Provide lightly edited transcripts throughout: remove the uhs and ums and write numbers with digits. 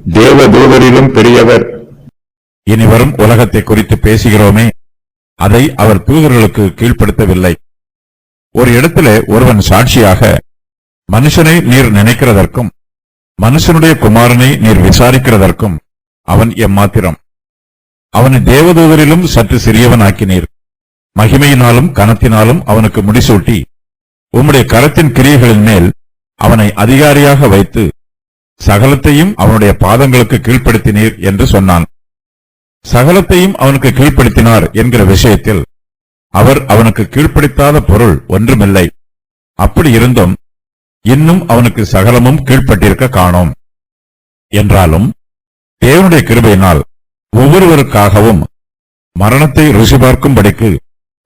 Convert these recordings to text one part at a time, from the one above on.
தேவ தூதரிலும் பெரியவர். இனிவரும் உலகத்தை குறித்து பேசுகிறோமே, அதை அவர் தூதர்களுக்கு கீழ்ப்படுத்தவில்லை. ஒரு இடத்திலே ஒருவன் சாட்சியாக, மனுஷனை நீர் நினைக்கிறதற்கும் மனுஷனுடைய குமாரனை நீர் விசாரிக்கிறதற்கும் அவன் எம்மாத்திரம்? அவனை தேவதூதரிலும் சற்று சிறியவனாக்கினீர். மகிமையினாலும் கனத்தினாலும் அவனுக்கு முடிசூட்டி உம்முடைய கரத்தின் கிரியைகளின் மேல் அவனை அதிகாரியாக வைத்து சகலத்தையும் அவனுடைய பாதங்களுக்கு கீழ்ப்படுத்தினீர் என்று சொன்னான். சகலத்தையும் அவனுக்கு கீழ்ப்படுத்தினார் என்கிற விஷயத்தில் அவர் அவனுக்கு கீழ்ப்படுத்தாத பொருள் ஒன்றுமில்லை. அப்படி இருந்தும் இன்னும் அவனுக்கு சகலமும் கீழ்ப்பட்டிருக்க காணோம். என்றாலும் தேவனுடைய கிருபையினால் ஒவ்வொருவருக்காகவும் மரணத்தை ருசி பார்க்கும்படிக்கு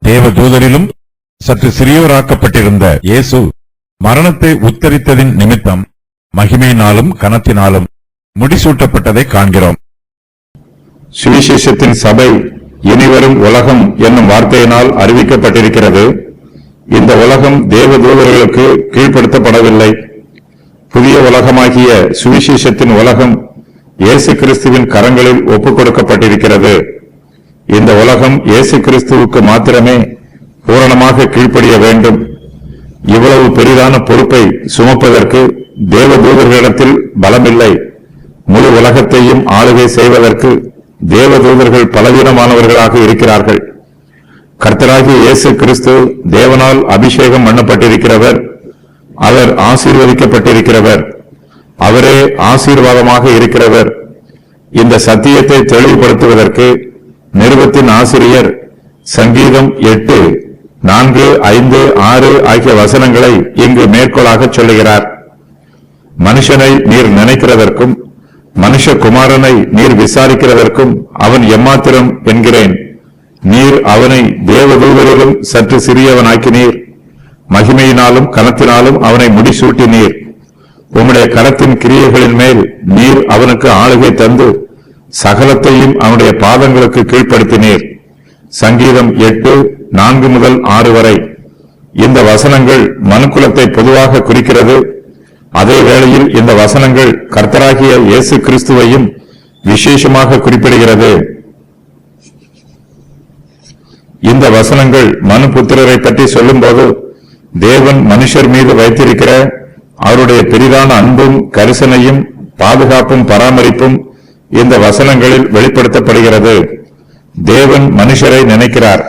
தேவதூதரிலும் சற்று சிறியவராக்கப்பட்டிருந்த இயேசு மரணத்தை உத்தரித்ததின் நிமித்தம் மகிமையினாலும் கனத்தினாலும் முடிசூட்டப்பட்டதை காண்கிறோம். சுவிசேஷத்தின் சபை இனிவரும் உலகம் என்னும் வார்த்தையினால் அறிவிக்கப்பட்டிருக்கிறது. இந்த உலகம் தேவதூதர்களுக்கு கீழ்ப்படுத்தப்படவில்லை. புதிய உலகமாகிய சுவிசேஷத்தின் உலகம் இயேசு கிறிஸ்துவின் கரங்களில் ஒப்புக் கொடுக்கப்பட்டிருக்கிறது. இந்த உலகம் இயேசு கிறிஸ்துவுக்கு மாத்திரமே பூரணமாக கீழ்ப்படிய வேண்டும். இவ்வளவு பெரிதான பொறுப்பை சுமப்பதற்கு தேவதூதர்களிடத்தில் பலமில்லை. முழு உலகத்தையும் ஆளுகை செய்வதற்கு தேவதூதர்கள் பலவீனமானவர்களாக இருக்கிறார்கள். கர்த்தராகிய இயேசு கிறிஸ்து தேவனால் அபிஷேகம் பண்ணப்பட்டிருக்கிறவர். அவர் ஆசீர்வதிக்கப்பட்டிருக்கிறவர். அவரே ஆசீர்வாதமாக இருக்கிறவர். இந்த சத்தியத்தை தெளிவுபடுத்துவதற்கு நிருபத்தின் ஆசிரியர் சங்கீதம் 8:4, 5, 6 ஆகிய வசனங்களை இங்கு மேற்கோளாக சொல்லுகிறார். மனுஷனை நீர் நினைக்கிறதற்கும் மனுஷகுமாரனை நீர் விசாரிக்கிறதற்கும் அவன் எம்மாத்திரம் என்கிறேன். நீர் அவனை தேவதூதரிலும் சற்று சிறியவனாக்கினீர். மகிமையினாலும் கனத்தினாலும் அவனை முடிசூட்டினீர். உம்முடைய கரத்தின் கிரியைகளின் மேல் நீர் அவனுக்கு ஆளுகை தந்து சகலத்தையும் அவனுடைய பாதங்களுக்கு கீழ்ப்படுத்தினீர். சங்கீதம் 8:4 முதல் 6 வரை. இந்த வசனங்கள் மனுக்குலத்தை பொதுவாக குறிக்கிறது. அதே வேளையில் இந்த வசனங்கள் கர்த்தராகிய இயேசு கிறிஸ்துவையும் விசேஷமாக குறிப்பிடுகிறது. இந்த வசனங்கள் மனுபுத்திரரை பற்றி சொல்லும்போது தேவன் மனுஷர் மீது வைத்திருக்கிற அவருடைய பெரிதான அன்பும் கரிசனையும் பாதுகாப்பும் பராமரிப்பும் இந்த வசனங்களில் வெளிப்படுத்தப்படுகிறது. தேவன் மனுஷரை நினைக்கிறார்.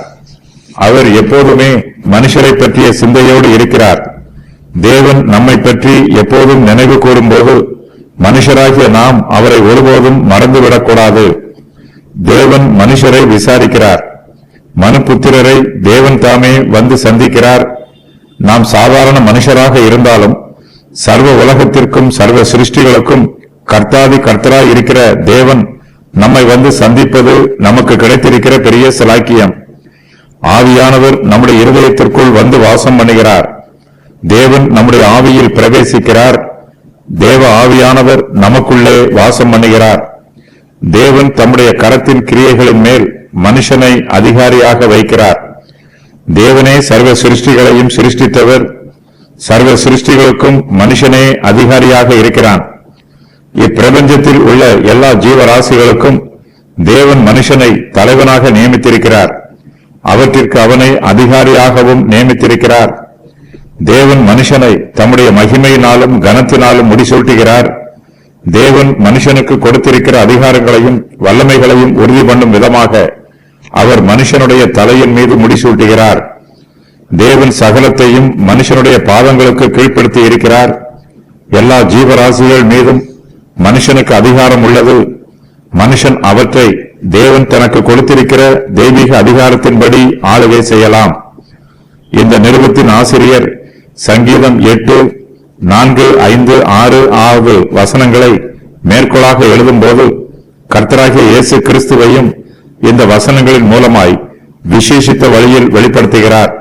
அவர் எப்போதுமே மனுஷரை பற்றிய சிந்தையோடு இருக்கிறார். தேவன் நம்மை பற்றி எப்போதும் நினைவு கூறும்போது மனுஷராகிய நாம் அவரை ஒருபோதும் மறந்துவிடக்கூடாது. தேவன் மனுஷரை விசாரிக்கிறார். மனுபுத்திரரை தேவன் தாமே வந்து சந்திக்கிறார். நாம் சாதாரண மனுஷராக இருந்தாலும் சர்வ உலகத்திற்கும் சர்வ சிருஷ்டிகளுக்கும் கர்த்தாதி கர்த்தராய் இருக்கிற தேவன் நம்மை வந்து சந்திப்பது நமக்கு கிடைத்திருக்கிற பெரிய சிலாக்கியம். ஆவியானவர் நம்முடைய இருதயத்திற்குள் வந்து வாசம் பண்ணுகிறார். தேவன் நம்முடைய ஆவியில் பிரவேசிக்கிறார். தேவ ஆவியானவர் நமக்குள்ளே வாசம் பண்ணுகிறார். தேவன் தம்முடைய கரத்தின் கிரியைகளின் மேல் மனுஷனை அதிகாரியாக வைக்கிறார். தேவனே சர்வ சிருஷ்டிகளையும் சிருஷ்டித்தவர். சர்வ சிருஷ்டிகளுக்கும் மனுஷனே அதிகாரியாக இருக்கிறான். இப்பிரபஞ்சத்தில் உள்ள எல்லா ஜீவராசிகளுக்கும் தேவன் மனுஷனை தலைவனாக நியமித்திருக்கிறார். அவற்றிற்கு அவனை அதிகாரியாகவும் நியமித்திருக்கிறார். தேவன் மனுஷனை தம்முடைய மகிமையினாலும் கனத்தினாலும் முடிசூட்டுகிறார். தேவன் மனுஷனுக்கு கொடுத்திருக்கிற அதிகாரங்களையும் வல்லமைகளையும் உறுதி பண்ணும் விதமாக அவர் மனுஷனுடைய தலையின் மீது முடிசூட்டுகிறார். தேவன் சகலத்தையும் மனுஷனுடைய பாதங்களுக்கு கீழ்ப்படுத்தி இருக்கிறார். எல்லா ஜீவராசிகள் மீதும் மனுஷனுக்கு அதிகாரம் உள்ளது. மனுஷன் அவற்றை தேவன் தனக்கு கொடுத்திருக்கிற தெய்வீக அதிகாரத்தின்படி ஆளுகை செய்யலாம். இந்த நிருபத்தின் ஆசிரியர் சங்கீதம் 8:4, 5, 6 ஆவது வசனங்களை மேற்கோளாக எழுதும்போது கர்த்தராகிய இயேசு கிறிஸ்துவையும் இந்த வசனங்களின் மூலமாய் விசேஷித்த வழியில் வெளிப்படுத்துகிறார்.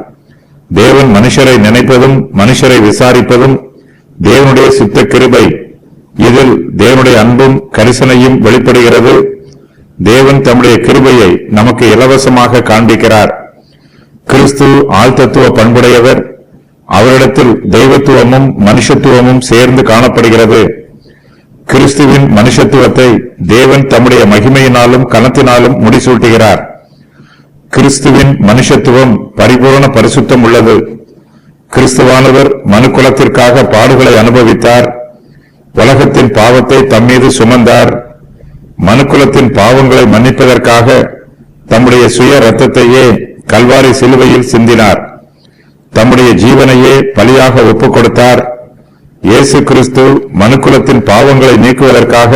தேவன் மனுஷரை நினைப்பதும் மனுஷரை விசாரிப்பதும் தேவனுடைய சுத்த கிருபை. இதில் தேவனுடைய அன்பும் கரிசனையும் வெளிப்படுகிறது. தேவன் தம்முடைய கிருபையை நமக்கு இலவசமாக காண்பிக்கிறார். கிறிஸ்து ஆழ்தத்துவ பண்புடையவர். அவரிடத்தில் தெய்வத்துவமும் மனுஷத்துவமும் சேர்ந்து காணப்படுகிறது. கிறிஸ்துவின் மனுஷத்துவத்தை தேவன் தம்முடைய மகிமையினாலும் கனத்தினாலும் முடிசூட்டுகிறார். கிறிஸ்துவின் மனுஷத்துவம் பரிபூரண பரிசுத்தம் உள்ளது. கிறிஸ்துவானவர் மனுக்குலத்திற்காக பாடுகளை அனுபவித்தார். உலகத்தின் பாவத்தை தம்மீது சுமந்தார். மனுக்குலத்தின் பாவங்களை மன்னிப்பதற்காக தம்முடைய சுய இரத்தத்தையே கல்வாரி சிலுவையில் சிந்தினார். தம்முடைய ஜீவனையே பலியாக ஒப்புக் கொடுத்தார். இயேசு கிறிஸ்து மனுக்குலத்தின் பாவங்களை நீக்குவதற்காக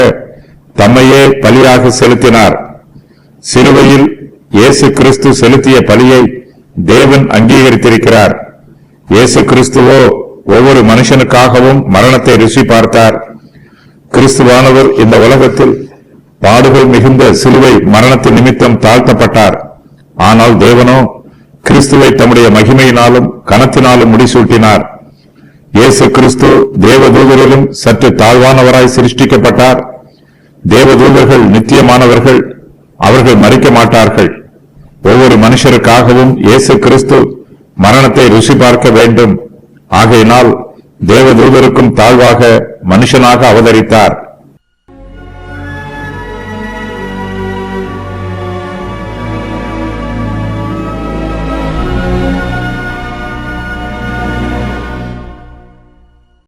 தம்மையே பலியாக செலுத்தினார். சிலுவையில் இயேசு கிறிஸ்து செலுத்திய பலியை தேவன் அங்கீகரித்திருக்கிறார். இயேசு கிறிஸ்துவோ ஒவ்வொரு மனுஷனுக்காகவும் மரணத்தை ருசி பார்த்தார். கிறிஸ்துவானவர் இந்த உலகத்தில் பாடுகள் மிகுந்த சிலுவை மரணத்தின் நிமித்தம் தாழ்த்தப்பட்டார். ஆனால் தேவனோ கிறிஸ்துவை தம்முடைய மகிமையினாலும் கனத்தினாலும் முடிசூட்டினார். இயேசு கிறிஸ்து தேவதூதரிலும் சற்று தாழ்வானவராய் சிருஷ்டிக்கப்பட்டார். தேவதூதர்கள் நித்தியமானவர்கள், அவர்கள் மரிக்க மாட்டார்கள். ஒவ்வொரு மனுஷருக்காகவும் இயேசு கிறிஸ்து மரணத்தை ருசி பார்க்க வேண்டும். ஆகையினால் தேவதூதருக்கும் தாழ்வாக மனுஷனாக அவதரித்தார்.